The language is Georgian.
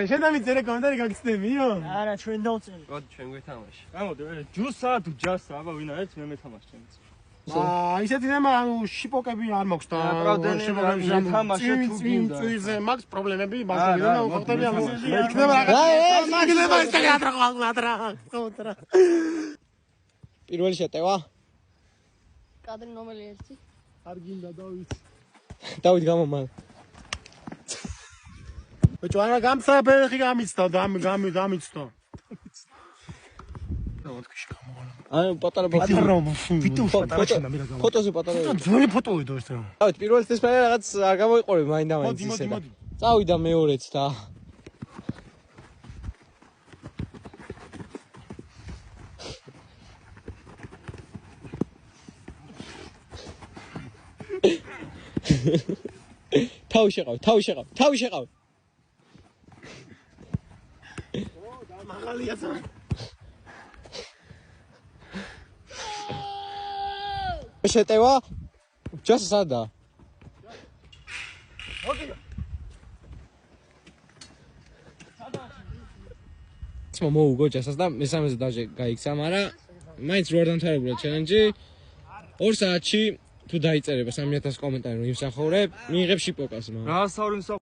შენ დამიწერე კომენტარი გაგცნებიო? არა, ჩვენ დავწერე. გოდ ჩვენ გვეთამაში. გამოდი, ჯუსა თუ ჯასა, აბა ვინ არის მე მეთამაშ ჩემს. ისეთი ნემა ანუ შიპოკები არ მაქვს და თამაშე თუ გინდა. წვიზე მაქვს პრობლემები, ბაზარიდან და უხტები ანუ იქნება რაღაც. პირველი შეტევა? კადრი ნომერი 1. არ გინდა დავით. დავით გამომალ. ბიჭო, არა გამსაფეხი გამიცდა და გამიცდა. დავთქვი გამოვალ. ანუ პატარა ფოტოზე პატარა. ძველი ფოტოიდო ეს. დავით პირველ წელს მე რაღაც არ გამოიყურე მაინდა-მაინც ისე და. წავიდა მეორეც და თავი შეყავ. მაღალია ცა. შეტევა? ჯას სადა? მოდიო. მოუგო ჯასას და მესამეზე დაჟე გაიქცა, მაგრამ მაინც რო არ დამთავრებულა ჩელენჯი 2 საათში თუ დაიწერება 3000 კომენტარი რომ იმსახურებ, მიიღებ შიპოკას მაგრამ. რა საური